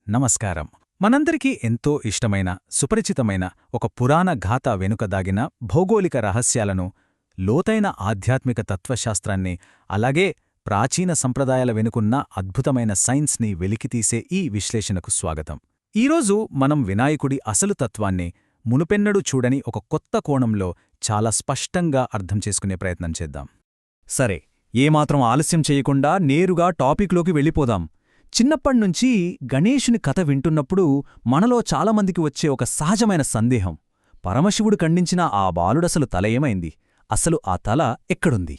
నమస్కారం. మనందరికీ ఎంతో ఇష్టమైన, సుపరిచితమైన ఒక పురాణ గాథ వెనుక దాగిన భౌగోళిక రహస్యాలను, లోతైన ఆధ్యాత్మిక తత్వశాస్త్రాన్ని, అలాగే ప్రాచీన సంప్రదాయాల వెనుకున్న అద్భుతమైన సైన్స్ని వెలికితీసే ఈ విశ్లేషణకు స్వాగతం. ఈరోజు మనం వినాయకుడి అసలు తత్వాన్ని మునుపెన్నడూ చూడని ఒక కొత్త కోణంలో చాలా స్పష్టంగా అర్థం చేసుకునే ప్రయత్నం చేద్దాం. సరే, ఏమాత్రం ఆలస్యం చేయకుండా నేరుగా టాపిక్లోకి వెళ్ళిపోదాం. చిన్నప్పణ్నుంచి గణేశుని కథ వింటున్నప్పుడు మనలో చాలామందికి వచ్చే ఒక సహజమైన సందేహం: పరమశివుడు ఖండించిన ఆ బాలుడసలు తల ఏమైంది? అసలు ఆ తల ఎక్కడుంది?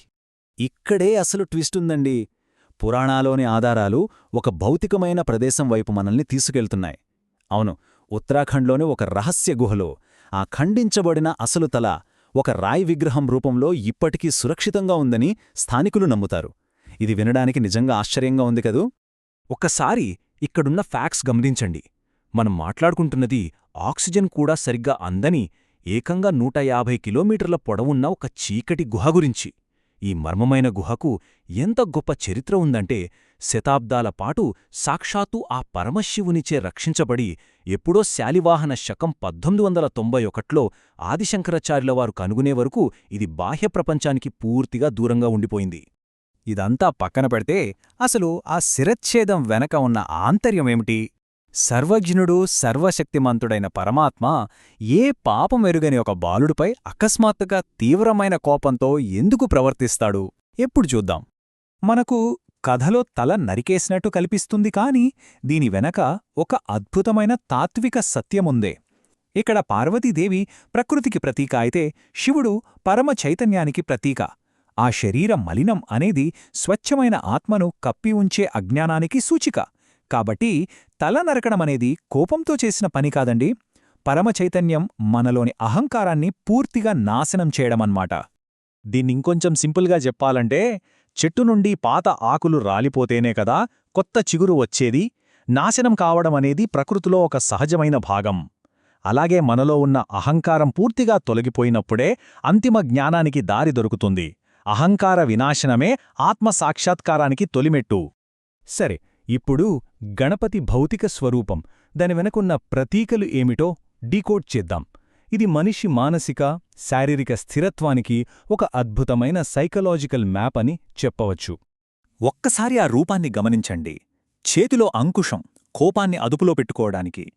ఇక్కడే అసలు ట్విస్టుందండి. పురాణాలోని ఆధారాలు ఒక భౌతికమైన ప్రదేశం వైపు మనల్ని తీసుకెళ్తున్నాయి. అవును, ఉత్తరాఖండ్లోని ఒక రహస్య గుహలో ఆ ఖండించబడిన అసలు తల ఒక రాయి విగ్రహం రూపంలో ఇప్పటికీ సురక్షితంగా ఉందని స్థానికులు నమ్ముతారు. ఇది వినడానికి నిజంగా ఆశ్చర్యంగా ఉంది కదూ. ఒక్కసారి ఇక్కడున్న ఫ్యాక్ట్స్ గమనించండి. మనం మాట్లాడుకుంటున్నది ఆక్సిజన్ కూడా సరిగ్గా అందని ఏకంగా 150 కిలోమీటర్ల పొడవున్న ఒక చీకటి గుహ గురించి. ఈ మర్మమైన గుహకు ఎంత గొప్ప చరిత్ర ఉందంటే, శతాబ్దాల పాటు సాక్షాత్తు ఆ పరమశివునిచే రక్షించబడి ఎప్పుడో శాలివాహన శకం 1891లో ఆదిశంకరాచార్యులవారు కనుగొనే వరకు ఇది బాహ్య ప్రపంచానికి పూర్తిగా దూరంగా ఉండిపోయింది. ఇదంతా పక్కన పెడితే అసలు ఆ శిరచ్ఛేదం వెనక ఉన్న ఆంతర్యమేమిటి? సర్వజ్ఞుడు, సర్వశక్తిమంతుడైన పరమాత్మ ఏ పాపమెరుగని ఒక బాలుడిపై అకస్మాత్తుగా తీవ్రమైన కోపంతో ఎందుకు ప్రవర్తిస్తాడు? ఎప్పుడు చూద్దాం. మనకు కథలో తల నరికేసినట్టు కల్పిస్తుంది, కాని దీని వెనక ఒక అద్భుతమైన తాత్విక సత్యముందే. ఇక్కడ పార్వతీదేవి ప్రకృతికి ప్రతీక అయితే, శివుడు పరమ చైతన్యానికి ప్రతీక. ఆ శరీర మలినం అనేది స్వచ్ఛమైన ఆత్మను కప్పి ఉంచే అజ్ఞానానికి సూచిక. కాబట్టి తల నరకడమనేది కోపంతో చేసిన పని కాదండి, పరమచైతన్యం మనలోని అహంకారాన్ని పూర్తిగా నాశనం చేయడమన్నమాట. దీన్నింకొంచెం సింపుల్గా చెప్పాలంటే, చెట్టు నుండి పాత ఆకులు రాలిపోతేనే కదా కొత్త చిగురు వచ్చేది. నాశనం కావడమనేది ప్రకృతిలో ఒక సహజమైన భాగం. అలాగే మనలో ఉన్న అహంకారం పూర్తిగా తొలగిపోయినప్పుడే అంతిమ జ్ఞానానికి దారి దొరుకుతుంది. అహంకార వినాశనమే ఆత్మసాక్షాత్కారానికి తొలిమెట్టు. సరే, ఇప్పుడు గణపతి భౌతిక స్వరూపం, దాని వెనకున్న ప్రతీకలు ఏమిటో డీకోడ్ చేద్దాం. ఇది మనిషి మానసిక, శారీరక స్థిరత్వానికి ఒక అద్భుతమైన సైకలాజికల్ మ్యాప్ అని చెప్పవచ్చు. ఒక్కసారి ఆ రూపాన్ని గమనించండి. చేతిలో అంకుశం కోపాన్ని అదుపులో పెట్టుకోవడానికి,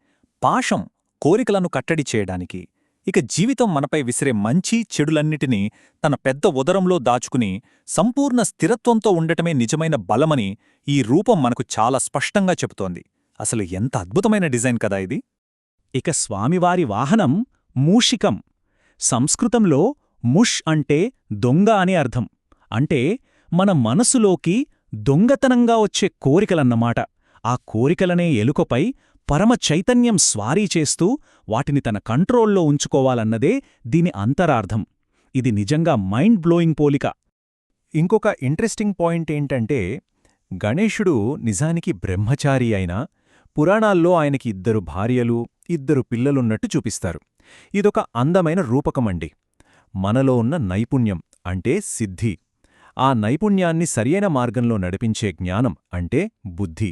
పాశం కోరికలను కట్టడి చేయడానికి, ఇక జీవితం మనపై విసిరే మంచి చెడులన్నిటినీ తన పెద్ద ఉదరంలో దాచుకుని సంపూర్ణ స్థిరత్వంతో ఉండటమే నిజమైన బలమని ఈ రూపం మనకు చాలా స్పష్టంగా చెబుతోంది. అసలు ఎంత అద్భుతమైన డిజైన్ కదా ఇది. ఇక స్వామివారి వాహనం మూషికం. సంస్కృతంలో ముష్ అంటే దొంగ అని అర్థం. అంటే మన మనసులోకి దొంగతనంగా వచ్చే కోరికలన్నమాట. ఆ కోరికలనే ఎలుకపై పరమ చైతన్యం స్వారీ చేస్తూ వాటిని తన కంట్రోల్లో ఉంచుకోవాలన్నదే దీని అంతరార్థం. ఇది నిజంగా మైండ్ బ్లోయింగ్ పోలిక. ఇంకొక ఇంట్రెస్టింగ్ పాయింట్ ఏంటంటే, గణేశుడు నిజానికి బ్రహ్మచారి అయినా పురాణాల్లో ఆయనకి 2 భార్యలు, 2 పిల్లలున్నట్టు చూపిస్తారు. ఇదొక అందమైన రూపకమండి. మనలో ఉన్న నైపుణ్యం అంటే సిద్ధి, ఆ నైపుణ్యాన్ని సరియైన మార్గంలో నడిపించే జ్ఞానం అంటే బుద్ధి,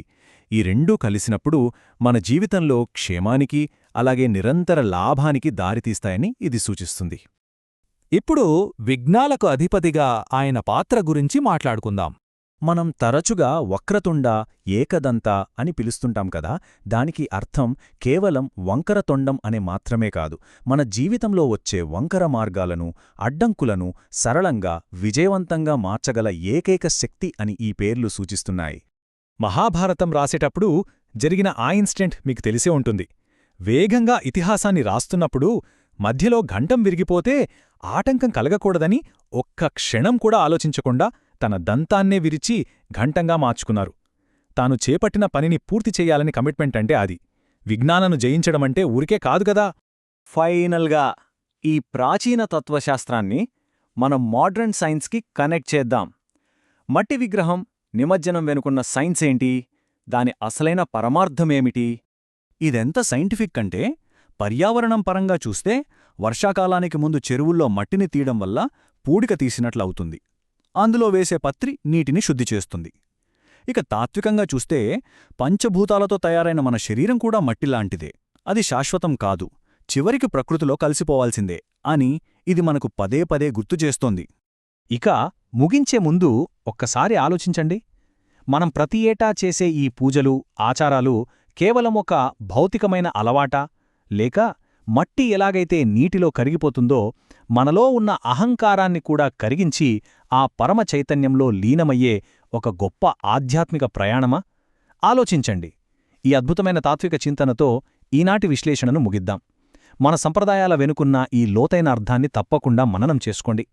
ఈ రెండూ కలిసినప్పుడు మన జీవితంలో క్షేమానికి, అలాగే నిరంతర లాభానికి దారితీస్తాయని ఇది సూచిస్తుంది. ఇప్పుడు విఘ్నాలకు అధిపతిగా ఆయన పాత్ర గురించి మాట్లాడుకుందాం. మనం తరచుగా వక్రతుండ, ఏకదంత అని పిలుస్తుంటాం కదా. దానికి అర్థం కేవలం వంకరతొండం అనే మాత్రమే కాదు, మన జీవితంలో వచ్చే వంకర మార్గాలను, అడ్డంకులను సరళంగా, విజయవంతంగా మార్చగల ఏకైక శక్తి అని ఈ పేర్లు సూచిస్తున్నాయి. మహాభారతం రాసేటప్పుడు జరిగిన ఆ ఇన్సిడెంట్ మీకు తెలిసే ఉంటుంది. వేగంగా ఇతిహాసాన్ని రాస్తున్నప్పుడు మధ్యలో ఘంటం విరిగిపోతే ఆటంకం కలగకూడదని ఒక్క క్షణం కూడా ఆలోచించకుండా తన దంతాన్నే విరిచి ఘంటంగా మార్చుకున్నారు. తాను చేపట్టిన పనిని పూర్తి చెయ్యాలని కమిట్మెంట్ అంటే అది. విఘ్నాలను జయించడమంటే ఊరికే కాదు గదా. ఫైనల్గా ఈ ప్రాచీన తత్వశాస్త్రాన్ని మనం మోడ్రన్ సైన్స్కి కనెక్ట్ చేద్దాం. మట్టి విగ్రహం నిమజ్జనం వెనుకున్న సైన్స్ ఏంటి? దాని అసలైన పరమార్థమేమిటి? ఇదెంత సైంటిఫిక్ అంటే, పర్యావరణం పరంగా చూస్తే వర్షాకాలానికి ముందు చెరువుల్లో మట్టిని తీయడం వల్ల పూడిక తీసినట్లవుతుంది. అందులో వేసే పత్రి నీటిని శుద్ధి చేస్తుంది. ఇక తాత్వికంగా చూస్తే పంచభూతాలతో తయారైన మన శరీరం కూడా మట్టిలాంటిదే. అది శాశ్వతం కాదు, చివరికి ప్రకృతిలో కలిసిపోవాల్సిందే అని ఇది మనకు పదే పదే గుర్తుచేస్తోంది. ఇక ముగించే ముందు ఒక్కసారి ఆలోచించండి. మనం ప్రతి ఏటా చేసే ఈ పూజలు, ఆచారాలు కేవలం ఒక భౌతికమైన అలవాటా, లేక మట్టి ఎలాగైతే నీటిలో కరిగిపోతుందో మనలో ఉన్న అహంకారాన్ని కూడా కరిగించి ఆ పరమ చైతన్యంలో లీనమయ్యే ఒక గొప్ప ఆధ్యాత్మిక ప్రయాణమా? ఆలోచించండి. ఈ అద్భుతమైన తాత్విక చింతనతో ఈనాటి విశ్లేషణను ముగిద్దాం. మన సంప్రదాయాల వెనుకున్న ఈ లోతైన అర్థాన్ని తప్పకుండా మననం చేసుకోండి.